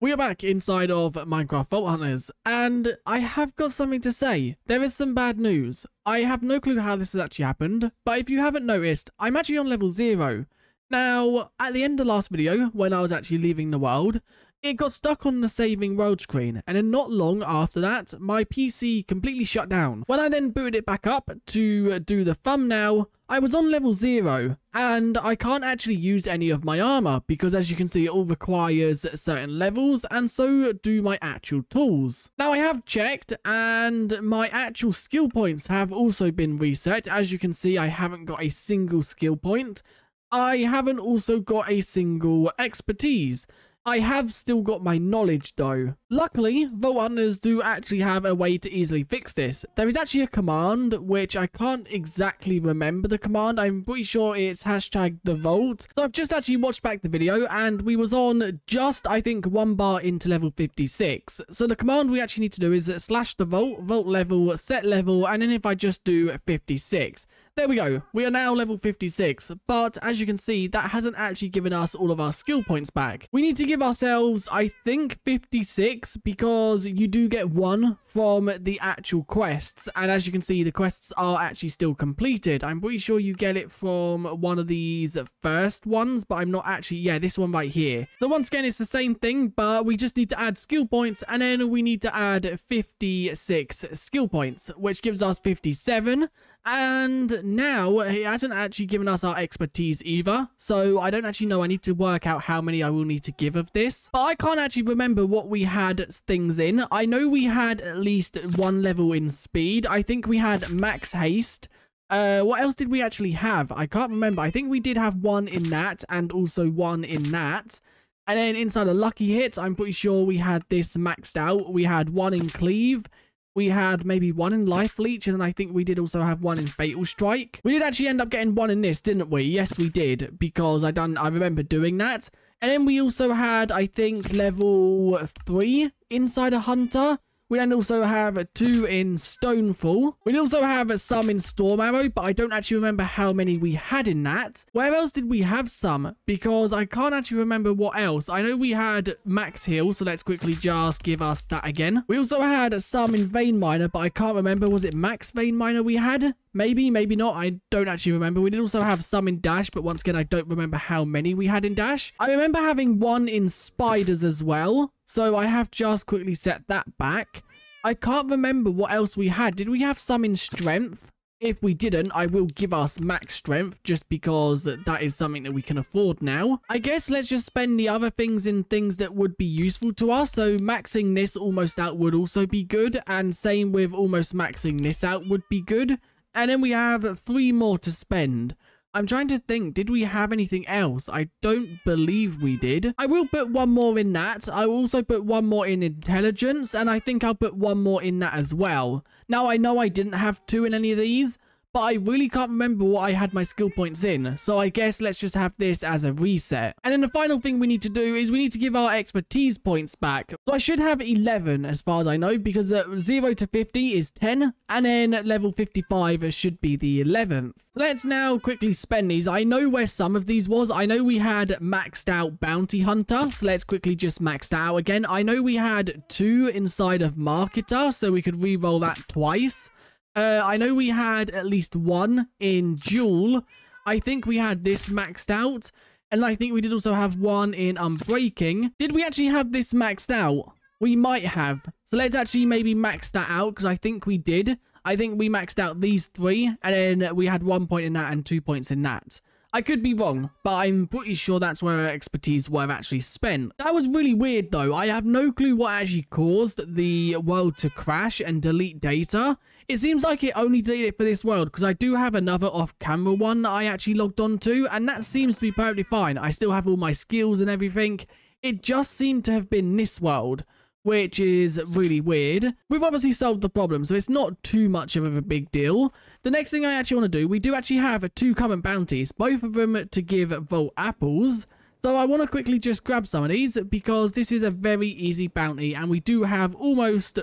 We are back inside of Minecraft Vault Hunters, and I have got something to say. There is some bad news. I have no clue how this has actually happened, but if you haven't noticed, I'm actually on level 0. Now, at the end of last video, when I was actually leaving the world, it got stuck on the saving world screen, and then not long after that, my PC completely shut down. When I then booted it back up to do the thumbnail, I was on level 0, and I can't actually use any of my armor, because as you can see, it all requires certain levels, and so do my actual tools. Now I have checked, and my actual skill points have also been reset. As you can see, I haven't got a single skill point. I haven't also got a single expertise. I have still got my knowledge though. Luckily, Vault Hunters do actually have a way to easily fix this. There is actually a command, which I can't exactly remember the command. I'm pretty sure it's #thevault. So I've just actually watched back the video, and we was on just, I think, 1 bar into level 56. So the command we actually need to do is /thevault, vault level, set level, and then if I just do 56. There we go. We are now level 56, but as you can see, that hasn't actually given us all of our skill points back. We need to give ourselves, I think, 56, because you do get 1 from the actual quests, and as you can see, the quests are actually still completed. I'm pretty sure you get it from one of these first ones, but I'm not actually, yeah, this one right here. So once again, it's the same thing, but we just need to add skill points, and then we need to add 56 skill points, which gives us 57. And now it hasn't actually given us our expertise either, so I don't actually know. I need to work out how many I will need to give of this, but I can't actually remember what we had things in. I know we had at least 1 level in speed. I think we had max haste. What else did we actually have? I can't remember. I think we did have 1 in that and also 1 in that. And then inside a lucky hit, I'm pretty sure we had this maxed out. We had 1 in cleave. We had maybe 1 in life leech, and I think we did also have 1 in fatal strike. We did actually end up getting 1 in this, didn't we? Yes, we did, because I remember doing that. And then we also had, I think, level 3 inside a hunter. We then also have 2 in Stonefall. We also have some in Storm Arrow, but I don't actually remember how many we had in that. Where else did we have some? Because I can't actually remember what else. I know we had Max Heal, so let's quickly just give us that again. We also had some in Vein Miner, but I can't remember. Was it Max Vein Miner we had? Maybe, maybe not. I don't actually remember. We did also have some in Dash, but once again, I don't remember how many we had in Dash. I remember having 1 in Spiders as well, so I have just quickly set that back. I can't remember what else we had. Did we have some in Strength? If we didn't, I will give us max Strength, just because that is something that we can afford now. I guess let's just spend the other things in things that would be useful to us. So maxing this almost out would also be good, and same with almost maxing this out would be good. And then we have 3 more to spend. I'm trying to think, did we have anything else? I don't believe we did. I will put 1 more in that. I will also put 1 more in intelligence, and I think I'll put 1 more in that as well. Now, I know I didn't have 2 in any of these, but I really can't remember what I had my skill points in. So I guess let's just have this as a reset. And then the final thing we need to do is we need to give our expertise points back. So I should have 11 as far as I know, because 0 to 50 is 10. And then level 55 should be the 11th. So let's now quickly spend these. I know where some of these was. I know we had maxed out Bounty Hunter. So let's quickly just max that out again. I know we had 2 inside of Marketer, so we could re-roll that twice. I know we had at least 1 in Jewel. I think we had this maxed out. And I think we did also have 1 in Unbreaking. Did we actually have this maxed out? We might have. So let's actually maybe max that out, because I think we did. I think we maxed out these 3. And then we had 1 point in that and 2 points in that. I could be wrong, but I'm pretty sure that's where our expertise were actually spent. That was really weird though. I have no clue what actually caused the world to crash and delete data. It seems like it only deleted it for this world, because I do have another off-camera one that I actually logged on to, and that seems to be perfectly fine. I still have all my skills and everything. It just seemed to have been this world, which is really weird. We've obviously solved the problem, so it's not too much of a big deal. The next thing I actually want to do, we do actually have 2 current bounties, both of them to give Vault Apples. So I want to quickly just grab some of these, because this is a very easy bounty, and we do have almost,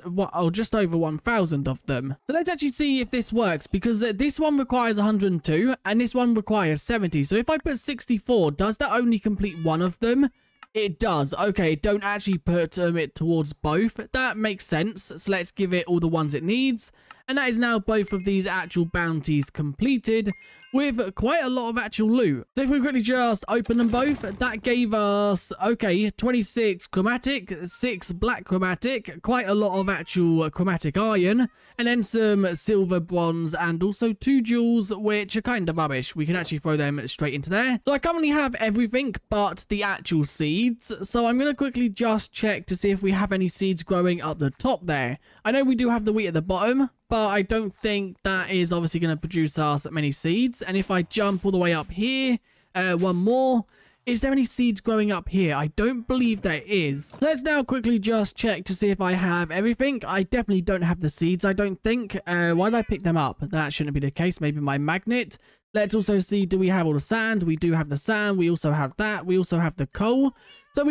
just over 1,000 of them. So let's actually see if this works, because this one requires 102, and this one requires 70. So if I put 64, does that only complete one of them? It does. Okay, don't actually put it towards both. That makes sense. So let's give it all the ones it needs. And that is now both of these actual bounties completed with quite a lot of actual loot. So if we quickly just open them both, that gave us, okay, 26 chromatic, 6 black chromatic, quite a lot of actual chromatic iron, and then some silver, bronze, and also 2 jewels, which are kind of rubbish. We can actually throw them straight into there. So I currently have everything but the actual seeds. So I'm going to quickly just check to see if we have any seeds growing up the top there. I know we do have the wheat at the bottom, but I don't think that is obviously going to produce us many seeds. And if I jump all the way up here, one more, is there any seeds growing up here? I don't believe there is. Let's now quickly just check to see if I have everything. I definitely don't have the seeds, I don't think. Why did I pick them up? That shouldn't be the case. Maybe my magnet. Let's also see, do we have all the sand? We do have the sand. We also have that. We also have the coal. So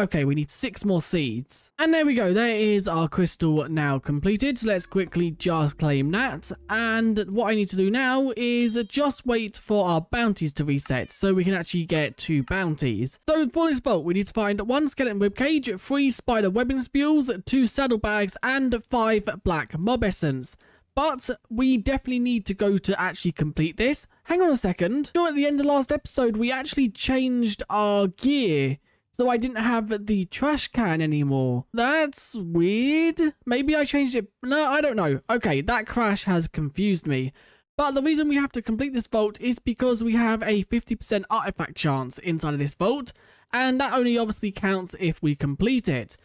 okay, we need 6 more seeds. And there we go. There is our crystal now completed. So let's quickly just claim that. And what I need to do now is just wait for our bounties to reset so we can actually get 2 bounties. So for this vault, we need to find 1 skeleton ribcage, 3 spider webbing spools, 2 saddlebags, and 5 black mob essence. But we definitely need to go to actually complete this. Hang on a second. So at the end of the last episode, we actually changed our gear. So I didn't have the trash can anymore. That's weird. Maybe I changed it. No, I don't know. Okay, that crash has confused me. But the reason we have to complete this vault is because we have a 50% artifact chance inside of this vault. And that only obviously counts if we complete it.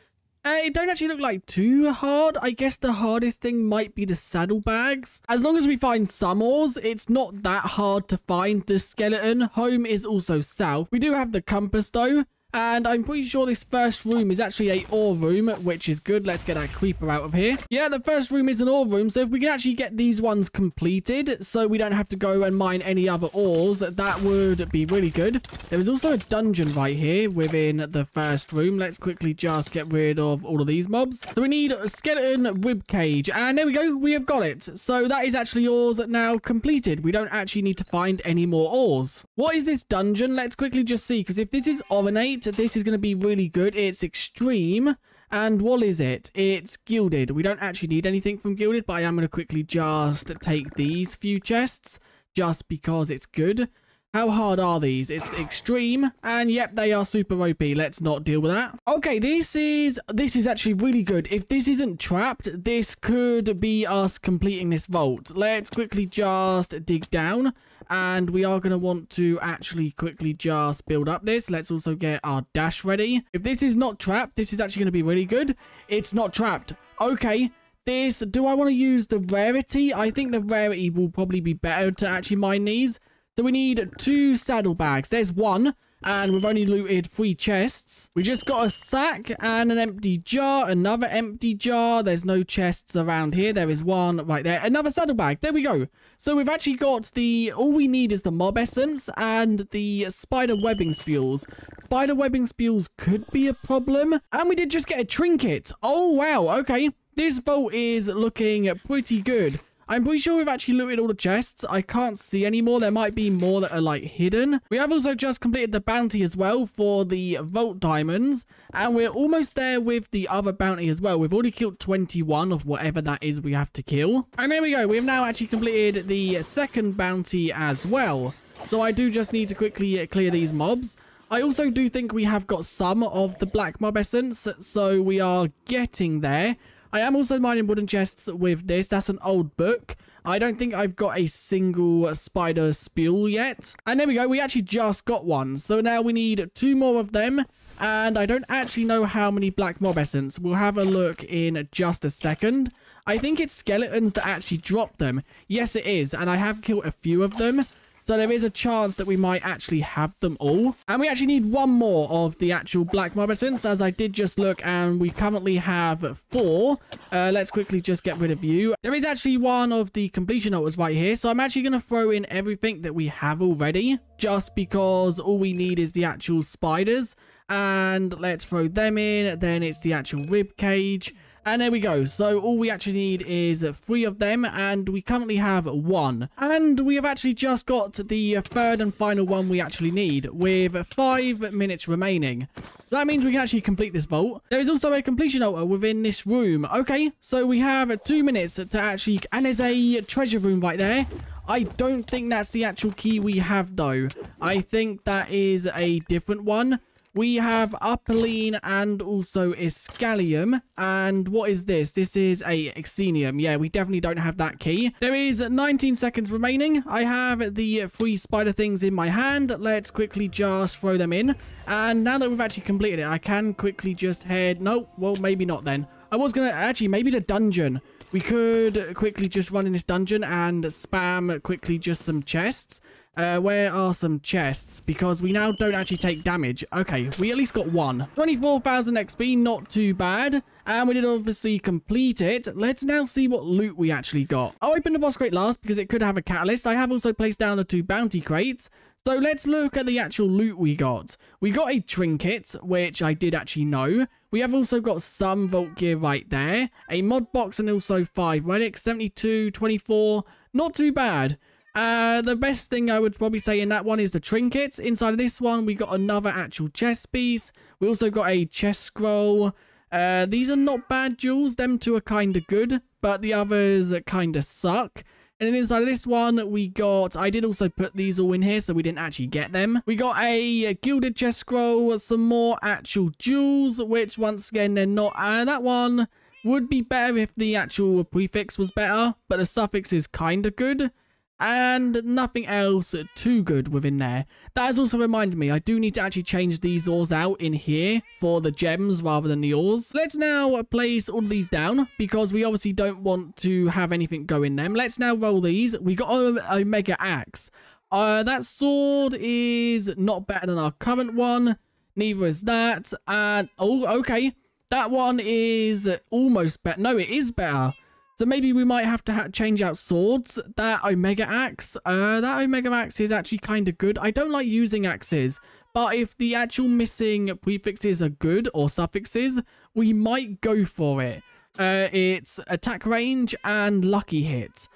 It don't actually look like too hard. I guess the hardest thing might be the saddlebags. As long as we find some ores, it's not that hard to find the skeleton. Home is also south. We do have the compass though. And I'm pretty sure this first room is actually a ore room, which is good. Let's get that creeper out of here. Yeah, the first room is an ore room. So if we can actually get these ones completed so we don't have to go and mine any other ores, that would be really good. There is also a dungeon right here within the first room. Let's quickly just get rid of all of these mobs. So we need a skeleton rib cage. And there we go. We have got it. So that is actually ores now completed. We don't actually need to find any more ores. What is this dungeon? Let's quickly just see. Because if this is ornate, this is going to be really good. It's extreme. And what is it? It's gilded. We don't actually need anything from gilded, but I am going to quickly just take these few chests just because it's good. How hard are these? It's extreme, and yep, they are super OP. Let's not deal with that. Okay, this is actually really good. If this isn't trapped, this could be us completing this vault. Let's quickly just dig down. And we are going to want to actually quickly just build up this. Let's also get our dash ready. If this is not trapped, this is actually going to be really good. It's not trapped. Okay. Do I want to use the rarity? I think the rarity will probably be better to actually mine these. So we need 2 saddlebags. There's 1. And we've only looted 3 chests. We just got a sack and an empty jar. Another empty jar. There's no chests around here. There is 1 right there. Another saddlebag. There we go. So we've actually got all we need is the mob essence and the spider webbing spools. Spider webbing spools could be a problem. And we did just get a trinket. Oh, wow. Okay. This vault is looking pretty good. I'm pretty sure we've actually looted all the chests. I can't see any more. There might be more that are like hidden. We have also just completed the bounty as well for the vault diamonds. And we're almost there with the other bounty as well. We've already killed 21 of whatever that is we have to kill. And there we go. We have now actually completed the second bounty as well. So I do just need to quickly clear these mobs. I also do think we have got some of the black mob essence. So we are getting there. I am also mining wooden chests with this. That's an old book. I don't think I've got a single spider spool yet. And there we go. We actually just got one. So now we need 2 more of them. And I don't actually know how many black mob essence. We'll have a look in just a second. I think it's skeletons that actually drop them. Yes, it is. And I have killed a few of them. So there is a chance that we might actually have them all. And we actually need 1 more of the actual black mob essence, as I did just look, and we currently have 4. Let's quickly just get rid of you. There is actually 1 of the completion altars right here, so I'm actually going to throw in everything that we have already, just because all we need is the actual spiders. And let's throw them in. Then it's the actual rib cage. And there we go. So all we actually need is 3 of them, and we currently have 1. And we have actually just got the third and final one we actually need, with 5 minutes remaining. That means we can actually complete this vault. There is also a completion altar within this room. Okay, so we have 2 minutes to actually... And there's a treasure room right there. I don't think that's the actual key we have, though. I think that is a different one. We have Upperline and also Iscalium. And what is this? This is a Xenium. Yeah, we definitely don't have that key. There is 19 seconds remaining. I have the 3 spider things in my hand. Let's quickly just throw them in. And now that we've actually completed it, I can quickly just head... No, well, maybe not then. I was going to... Actually, maybe the dungeon. We could quickly just run in this dungeon and spam quickly just some chests. Where are some chests? Because we now don't actually take damage. Okay, we at least got 1. 24,000 XP, not too bad. And we did obviously complete it. Let's now see what loot we actually got. I'll open the boss crate last because it could have a catalyst. I have also placed down the 2 bounty crates. So let's look at the actual loot we got. We got a trinket, which I did actually know. We have also got some vault gear right there. A mod box and also 5 relics. 72, 24. Not too bad. The best thing I would probably say in that one is the trinkets. Inside of this one, we got another actual chest piece. We also got a chest scroll. These are not bad jewels. Them 2 are kind of good, but the others kind of suck. And then inside of this one, we got... I did also put these all in here, so we didn't actually get them. We got a gilded chest scroll, some more actual jewels, which once again, they're not... that one would be better if the actual prefix was better, but the suffix is kind of good. And nothing else too good within there. That has also reminded me, I do need to actually change these ores out in here for the gems rather than the ores. Let's now place all these down because we obviously don't want to have anything go in them. Let's now roll these. We got a mega axe. That sword is not better than our current one. Neither is that. And, oh, okay. That one is almost better. No, it is better. So maybe we might have to change out swords. That Omega Axe. That Omega Axe is actually kind of good. I don't like using axes. But if the actual missing prefixes are good or suffixes, we might go for it. It's attack range and lucky hit.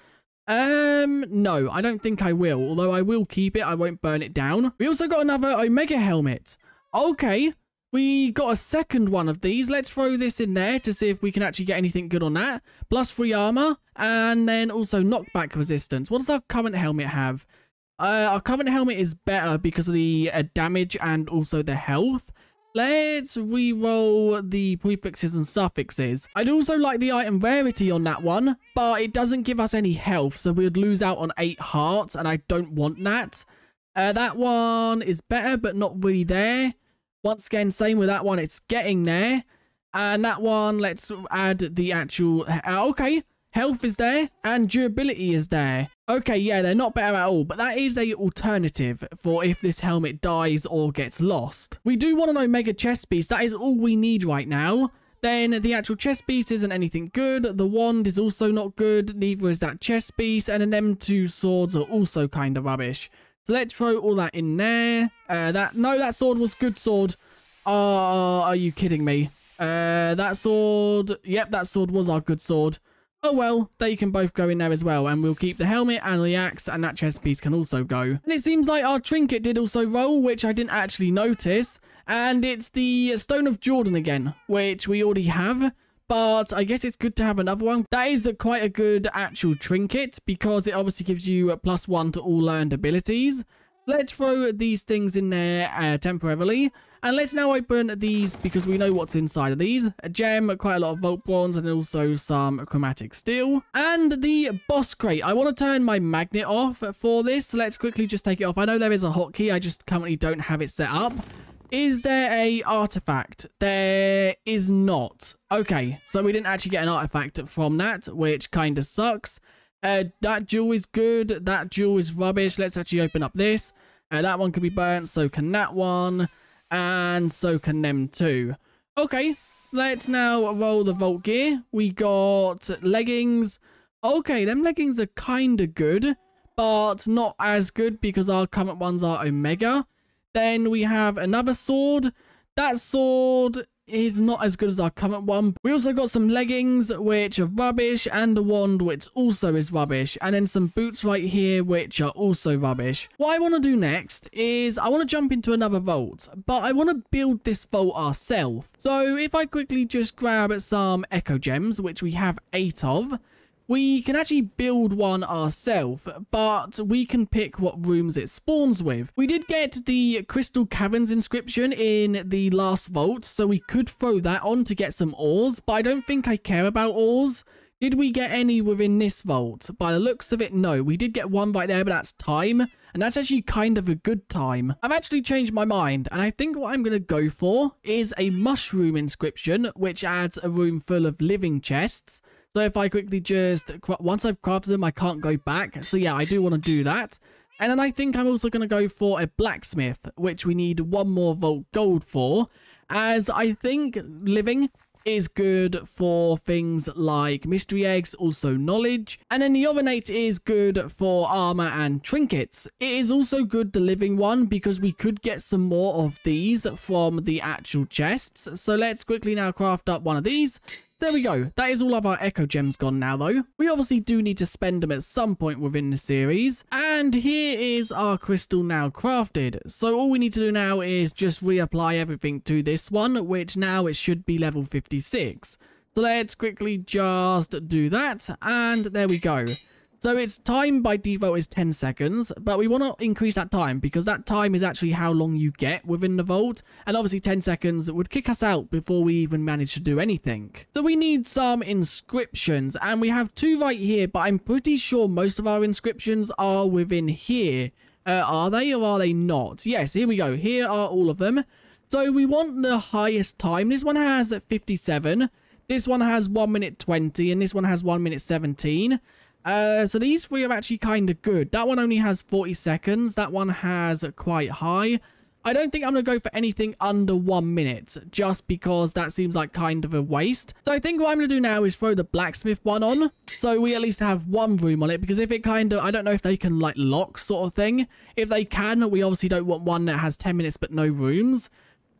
No, I don't think I will. Although I will keep it. I won't burn it down. We also got another Omega helmet. Okay. We got a second one of these. Let's throw this in there to see if we can actually get anything good on that. Plus 3 armor. And then also knockback resistance. What does our current helmet have? Our current helmet is better because of the damage and also the health. Let's re-roll the prefixes and suffixes. I'd also like the item rarity on that one. But it doesn't give us any health. So we'd lose out on 8 hearts. And I don't want that. That one is better but not really there. Once again, same with that one. It's getting there. And that one, let's add the actual... okay, health is there. And durability is there. Okay, yeah, they're not better at all. But that is a alternative for if this helmet dies or gets lost. We do want an Omega chest piece. That is all we need right now. Then the actual chest piece isn't anything good. The wand is also not good. Neither is that chest piece. And then them 2 swords are also kind of rubbish. So let's throw all that in there. No, that sword was good sword. Are you kidding me? That sword... Yep, that sword was our good sword. Oh well, they can both go in there as well. And we'll keep the helmet and the axe, and that chest piece can also go. And it seems like our trinket did also roll, which I didn't actually notice. And it's the Stone of Jordan again, which we already have. But I guess it's good to have another one. That is quite a good actual trinket because it obviously gives you +1 to all learned abilities. Let's throw these things in there temporarily. And let's now open these because we know what's inside of these. A gem, quite a lot of vault bronze, and also some chromatic steel. And the boss crate. I want to turn my magnet off for this. So let's quickly just take it off. I know there is a hotkey. I just currently don't have it set up. Is there a artifact? There is not. Okay, so we didn't actually get an artifact from that, which kind of sucks. That jewel is good. That jewel is rubbish. Let's actually open up this. That one can be burnt. So can that one. And so can them too. Okay, let's now roll the vault gear. We got leggings. Okay, them leggings are kind of good, but not as good because our current ones are Omega. Then we have another sword. That sword is not as good as our current one. We also got some leggings, which are rubbish, and a wand, which also is rubbish, and then some boots right here, which are also rubbish. What I want to do next is I want to jump into another vault, but I want to build this vault ourselves. So if I quickly just grab some echo gems, which we have 8 of, we can actually build one ourselves, but we can pick what rooms it spawns with. We did get the Crystal Caverns inscription in the last vault, so we could throw that on to get some ores, but I don't think I care about ores. Did we get any within this vault? By the looks of it, no. We did get one right there, but that's time, and that's actually kind of a good time. I've actually changed my mind, and I think what I'm going to go for is a mushroom inscription, which adds a room full of living chests. So if I quickly just, once I've crafted them, I can't go back. So yeah, I do want to do that. And then I think I'm also going to go for a blacksmith, which we need 1 more vault gold for, as I think living is good for things like mystery eggs, also knowledge. And then the ornate is good for armor and trinkets. It is also good, the living one, because we could get some more of these from the actual chests. So let's quickly now craft up one of these. There we go. That is all of our echo gems gone now, though. We obviously do need to spend them at some point within the series. And here is our crystal now crafted. So all we need to do now is just reapply everything to this one, which now it should be level 56. So let's quickly just do that. And there we go. So its time by default is 10 seconds, but we want to increase that time because that time is actually how long you get within the vault. And obviously 10 seconds would kick us out before we even manage to do anything. So we need some inscriptions, and we have 2 right here, but I'm pretty sure most of our inscriptions are within here. Are they or are they not? Yes, here we go. Here are all of them. So we want the highest time. This one has 57. This one has 1 minute 20, and this one has 1 minute 17. So these 3 are actually kind of good. That one only has 40 seconds. That one has quite high. I don't think I'm going to go for anything under 1 minute, just because that seems like kind of a waste. So I think what I'm going to do now is throw the blacksmith one on, so we at least have 1 room on it, because if it kind of, I don't know if they can like lock sort of thing. If they can, we obviously don't want one that has 10 minutes but no rooms.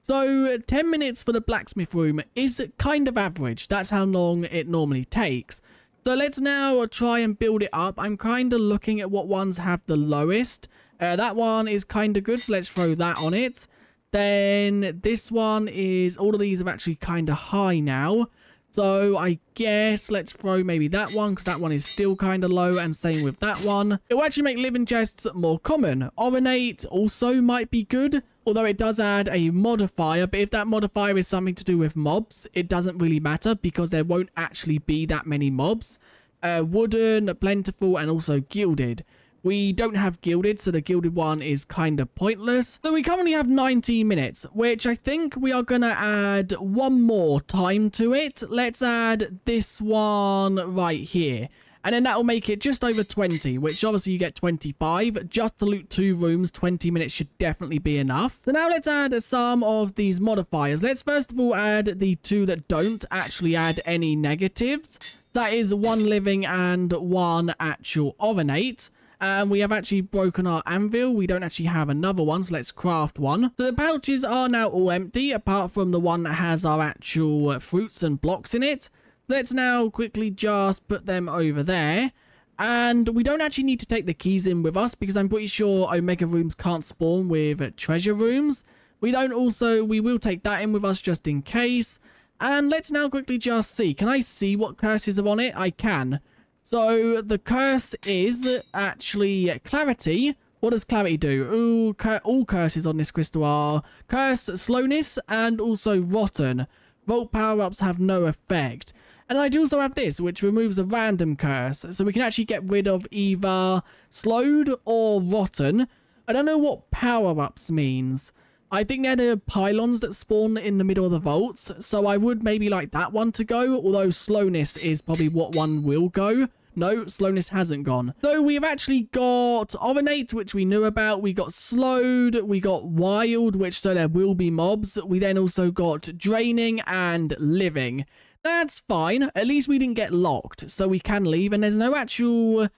So 10 minutes for the blacksmith room is kind of average. That's how long it normally takes. So let's now try and build it up. I'm kind of looking at what ones have the lowest. That one is kind of good, so let's throw that on it. Then this one is, all of these are actually kind of high now. So I guess let's throw maybe that one, because that one is still kind of low, and same with that one. It will actually make living chests more common. Ornate also might be good, although it does add a modifier, but if that modifier is something to do with mobs, it doesn't really matter, because there won't actually be that many mobs. Wooden, plentiful, and also gilded. We don't have gilded, so the gilded one is kind of pointless. So we currently have 19 minutes, which I think we are going to add 1 more time to it. Let's add this one right here. And then that will make it just over 20, which obviously you get 25. Just to loot 2 rooms, 20 minutes should definitely be enough. So now let's add some of these modifiers. Let's first of all add the 2 that don't actually add any negatives. That is 1 living and 1 actual ornate. And we have actually broken our anvil. We don't actually have another one, so let's craft one. So the pouches are now all empty, apart from the one that has our actual fruits and blocks in it. Let's now quickly just put them over there. And we don't actually need to take the keys in with us, because I'm pretty sure Omega rooms can't spawn with treasure rooms. We will take that in with us just in case. And let's now quickly just see. Can I see what curses are on it? I can. So the curse is actually clarity. What does clarity do? Ooh, all curses on this crystal are curse, slowness, and also rotten. Vault power-ups have no effect. And I do also have this, which removes a random curse. So we can actually get rid of either slowed or rotten. I don't know what power-ups means. I think they're the pylons that spawn in the middle of the vaults, so I would maybe like that one to go, although slowness is probably what one will go. No, slowness hasn't gone. So we've actually got ornate, which we knew about. We got slowed, we got wild, which so there will be mobs. We then also got draining and living. That's fine. At least we didn't get locked, so we can leave, and there's no actual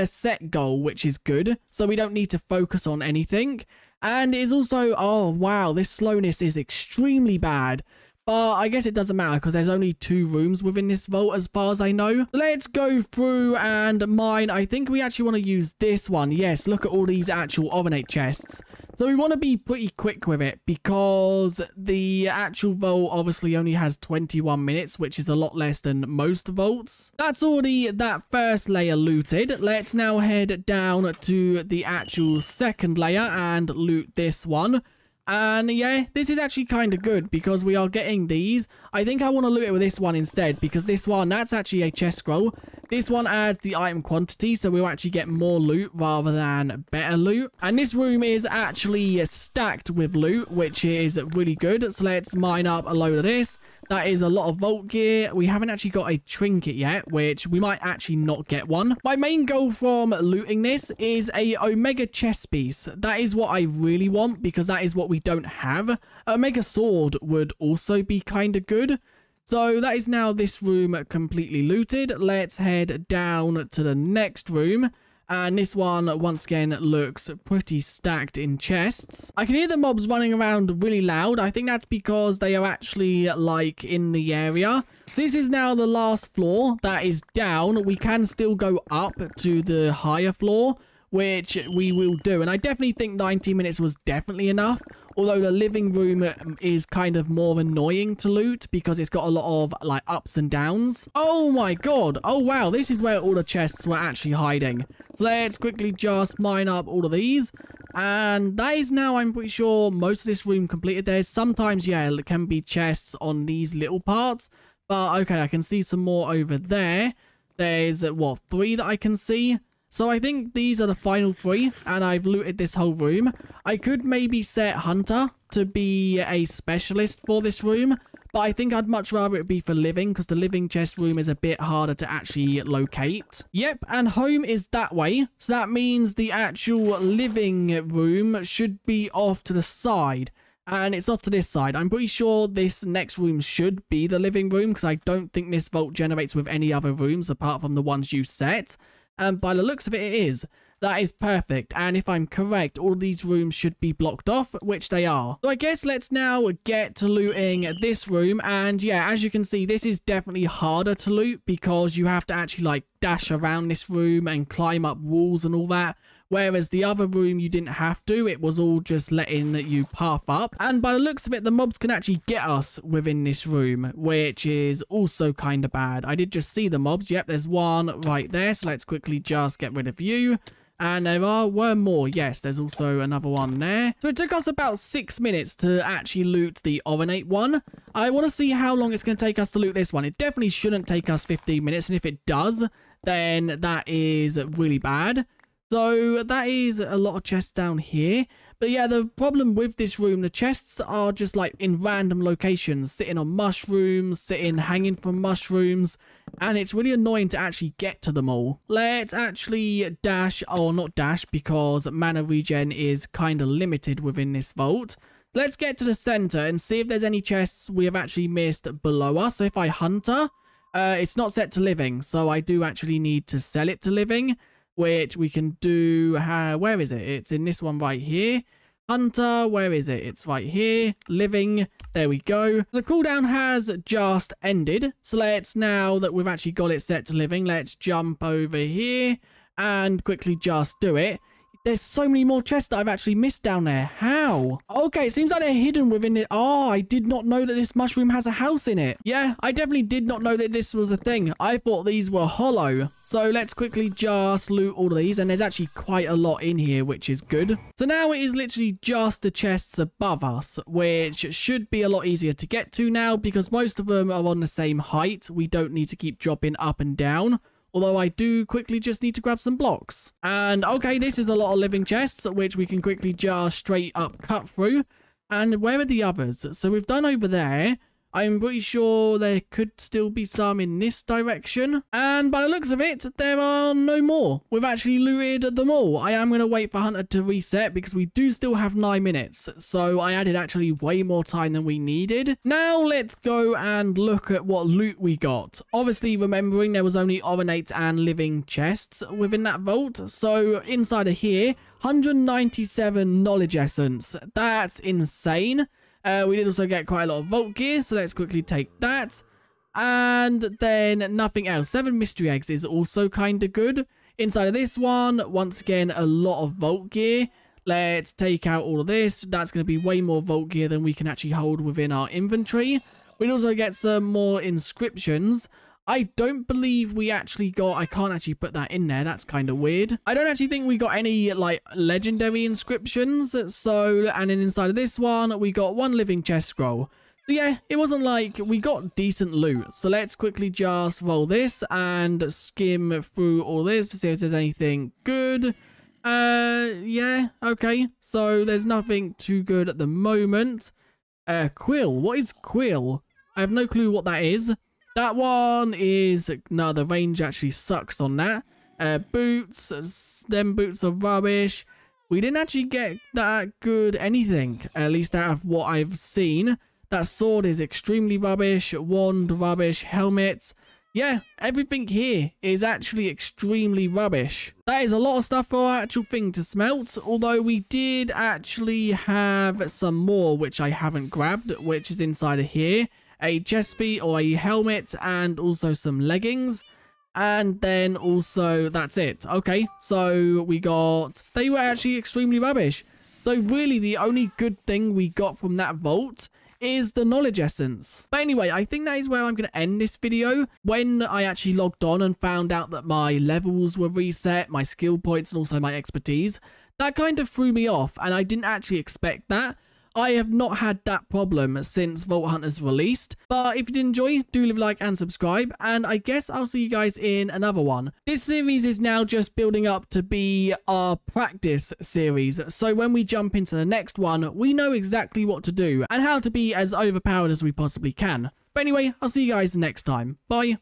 set goal, which is good, so we don't need to focus on anything. And it's also, oh wow, this slowness is extremely bad. But I guess it doesn't matter because there's only 2 rooms within this vault as far as I know. Let's go through and mine. I think we actually want to use this one. Yes, look at all these actual Ovenate chests. So we want to be pretty quick with it because the actual vault obviously only has 21 minutes, which is a lot less than most vaults. That's already that first layer looted. Let's now head down to the actual second layer and loot this one. And yeah, this is actually kind of good because we are getting these. I think I want to loot it with this one instead because this one, that's actually a chest scroll. This one adds the item quantity, so we'll actually get more loot rather than better loot. And this room is actually stacked with loot, which is really good. So let's mine up a load of this. That is a lot of vault gear. We haven't actually got a trinket yet, which we might actually not get one. My main goal from looting this is a Omega chest piece. That is what I really want because that is what we don't have. Omega sword would also be kind of good. So that is now this room completely looted. Let's head down to the next room. And this one, once again, looks pretty stacked in chests. I can hear the mobs running around really loud. I think that's because they are actually, like, in the area. So this is now the last floor that is down. We can still go up to the higher floor, which we will do. And I definitely think 90 minutes was definitely enough. Although the living room is kind of more annoying to loot because it's got a lot of like ups and downs. Oh my god. Oh wow. This is where all the chests were actually hiding. So let's quickly just mine up all of these. And that is now, I'm pretty sure, most of this room completed. There's sometimes, yeah, it can be chests on these little parts. But okay, I can see some more over there. There's, what, 3 that I can see? So I think these are the final 3, and I've looted this whole room. I could maybe set Hunter to be a specialist for this room, but I think I'd much rather it be for living, because the living chest room is a bit harder to actually locate. Yep, and home is that way, so that means the actual living room should be off to the side. And it's off to this side. I'm pretty sure this next room should be the living room, because I don't think this vault generates with any other rooms apart from the ones you set. And by the looks of it, it is. That is perfect. And if I'm correct, all of these rooms should be blocked off, which they are. So I guess let's now get to looting this room. And yeah, as you can see, this is definitely harder to loot because you have to actually like dash around this room and climb up walls and all that. Whereas the other room, you didn't have to. It was all just letting you path up. And by the looks of it, the mobs can actually get us within this room, which is also kind of bad. I did just see the mobs. Yep, there's one right there. So let's quickly just get rid of you. And there were more. Yes, there's also another one there. So it took us about 6 minutes to actually loot the Ovenate one. I want to see how long it's going to take us to loot this one. It definitely shouldn't take us 15 minutes. And if it does, then that is really bad. So that is a lot of chests down here. But yeah, the problem with this room, the chests are just like in random locations, sitting on mushrooms, hanging from mushrooms, and it's really annoying to actually get to them all. Let's actually dash, or not dash, because mana regen is kind of limited within this vault. Let's get to the center and see if there's any chests we have actually missed below us. So if I Hunter, it's not set to living, so I do actually need to sell it to living. Which we can do, where is it? It's in this one right here. Hunter, where is it? It's right here. Living, there we go. The cooldown has just ended. So let's, now that we've actually got it set to living, let's jump over here and quickly just do it. There's so many more chests that I've actually missed down there. How? Okay, it seems like they're hidden within it. Oh, I did not know that this mushroom has a house in it. Yeah, I definitely did not know that this was a thing. I thought these were hollow. So let's quickly just loot all of these. And there's actually quite a lot in here, which is good. So now it is literally just the chests above us, which should be a lot easier to get to now because most of them are on the same height. We don't need to keep dropping up and down. Although I do quickly just need to grab some blocks. And okay, this is a lot of living chests, which we can quickly just straight up cut through. And where are the others? So we've done over there. I'm pretty sure there could still be some in this direction. And by the looks of it, there are no more. We've actually looted them all. I am going to wait for Hunter to reset because we do still have 9 minutes. So I added actually way more time than we needed. Now let's go and look at what loot we got. Obviously, remembering there was only Ovenate and living chests within that vault. So inside of here, 197 knowledge essence. That's insane. We did also get quite a lot of vault gear, so let's quickly take that. And then nothing else. 7 mystery eggs is also kind of good. Inside of this one, once again, a lot of vault gear. Let's take out all of this. That's going to be way more vault gear than we can actually hold within our inventory. We'd also get some more inscriptions. I don't believe we actually got... I can't actually put that in there. That's kind of weird. I don't actually think we got any, like, legendary inscriptions. So, and then inside of this one, we got 1 living chest scroll. So yeah, it wasn't like we got decent loot. So let's quickly just roll this and skim through all this to see if there's anything good. Yeah, okay. So there's nothing too good at the moment. Quill. What is quill? I have no clue what that is. That one is... No, the range actually sucks on that. Boots. Them boots are rubbish. We didn't actually get that good anything. At least out of what I've seen. That sword is extremely rubbish. Wand, rubbish. Helmet. Yeah, everything here is actually extremely rubbish. That is a lot of stuff for our actual thing to smelt. Although we did actually have some more, which I haven't grabbed, which is inside of here. A chest piece or a helmet and also some leggings. And then also that's it. Okay, so we got... They were actually extremely rubbish. So really the only good thing we got from that vault is the knowledge essence. But anyway, I think that is where I'm going to end this video. When I actually logged on and found out that my levels were reset, my skill points and also my expertise, that kind of threw me off and I didn't actually expect that. I have not had that problem since Vault Hunters released, but if you did enjoy, do leave a like and subscribe, and I guess I'll see you guys in another one. This series is now just building up to be our practice series, so when we jump into the next one, we know exactly what to do and how to be as overpowered as we possibly can. But anyway, I'll see you guys next time. Bye.